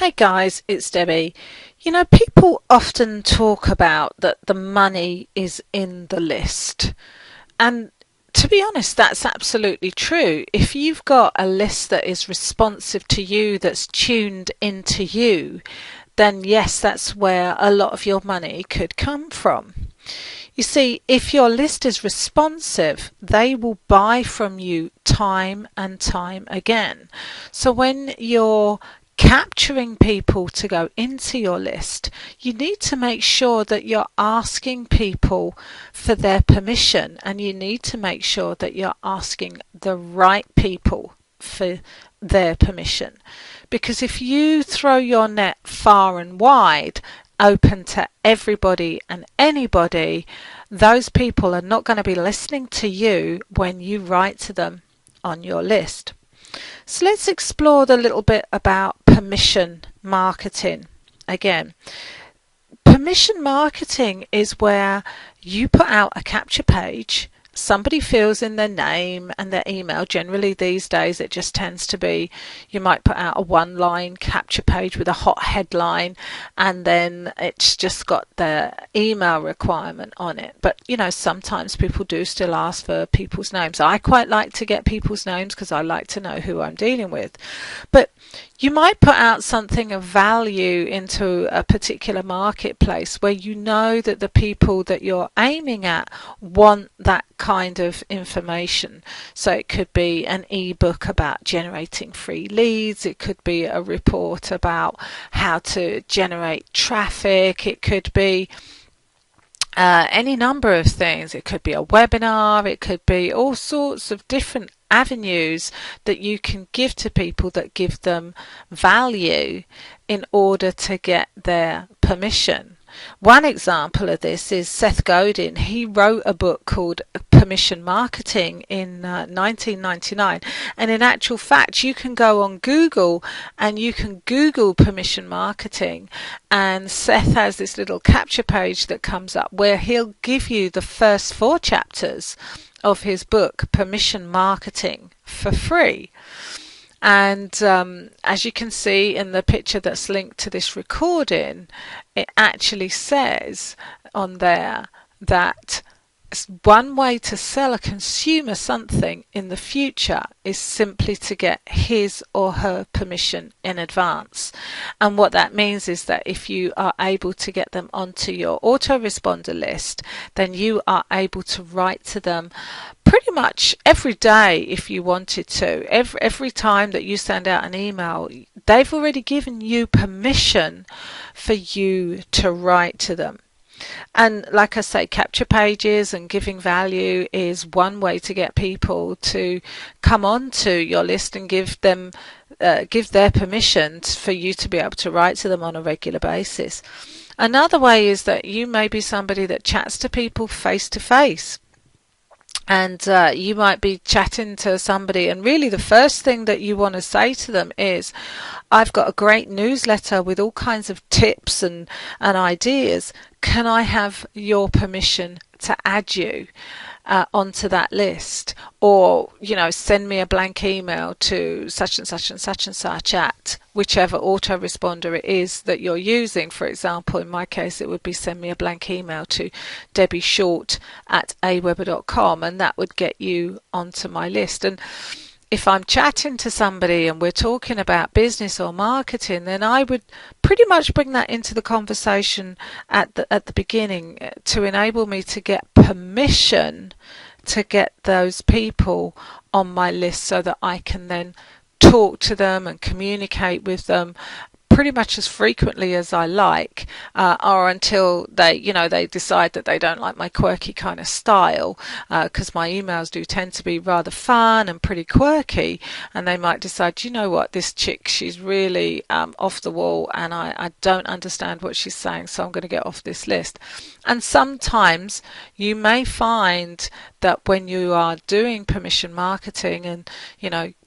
Hey guys, it's Debbie. People often talk about that the money is in the list. And to be honest, that's absolutely true. If you've got a list that is responsive to you, that's tuned into you, then yes, that's where a lot of your money could come from. You see, if your list is responsive, they will buy from you time and time again. So when you're capturing people to go into your list, you need to make sure that you're asking people for their permission, and you need to make sure that you're asking the right people for their permission. Because if you throw your net far and wide, open to everybody and anybody, those people are not going to be listening to you when you write to them on your list. So let's explore a little bit about permission marketing. Again, permission marketing is where you put out a capture page. Somebody fills in their name and their email. Generally these days it just tends to be, you might put out a one-line capture page with a hot headline, and then it's just got the email requirement on it. But sometimes people do still ask for people's names. I quite like to get people's names because I like to know who I'm dealing with. But you might put out something of value into a particular marketplace where you know that the people that you're aiming at want that kind of information. So it could be an ebook about generating free leads. It could be a report about how to generate traffic. It could be any number of things. It could be a webinar. It could be all sorts of different avenues that you can give to people that give them value in order to get their permission. One example of this is Seth Godin. He wrote a book called Permission Marketing in 1999, and in actual fact you can go on Google and you can Google permission marketing, and Seth has this little capture page that comes up where he'll give you the first 4 chapters of his book Permission Marketing for free. And as you can see in the picture that's linked to this recording, it actually says on there that one way to sell a consumer something in the future is simply to get his or her permission in advance. And what that means is that if you are able to get them onto your autoresponder list, then you are able to write to them pretty much every day if you wanted to. Every time that you send out an email, they've already given you permission for you to write to them. And like I say, capture pages and giving value is one way to get people to come onto your list and give their permission for you to be able to write to them on a regular basis. Another way is that you may be somebody that chats to people face to face. And you might be chatting to somebody, and really the first thing that you want to say to them is, I've got a great newsletter with all kinds of tips and ideas. Can I have your permission to add you onto that list? Or, send me a blank email to such and such and such and such at whichever autoresponder it is that you're using. For example, in my case, it would be send me a blank email to debbieshort@aweber.com, and that would get you onto my list. And if I'm chatting to somebody and we're talking about business or marketing, then I would pretty much bring that into the conversation at the beginning to enable me to get permission to get those people on my list so that I can then talk to them and communicate with them pretty much as frequently as I like, or until they decide that they don't like my quirky kind of style, because my emails do tend to be rather fun and pretty quirky, and they might decide, what, this chick, she's really off the wall and I don't understand what she's saying, so I'm going to get off this list. And sometimes you may find that when you are doing permission marketing and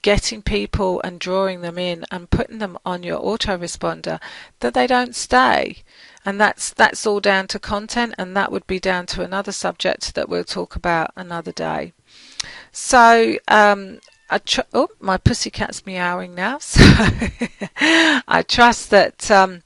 getting people and drawing them in and putting them on your autoresponder, that they don't stay. And that's all down to content, and that would be down to another subject that we'll talk about another day. So my pussycat's meowing now, so I trust that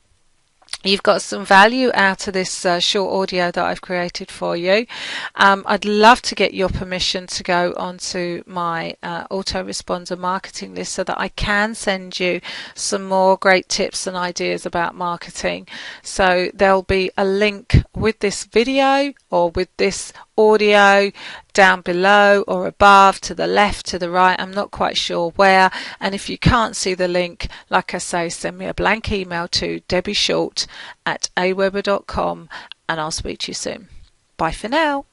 you've got some value out of this short audio that I've created for you. I'd love to get your permission to go onto my autoresponder marketing list so that I can send you some more great tips and ideas about marketing. So there'll be a link with this video or with this audio down below or above, to the left, to the right. I'm not quite sure where. And if you can't see the link, like I say, send me a blank email to debbieshort@aweber.com and I'll speak to you soon. Bye for now.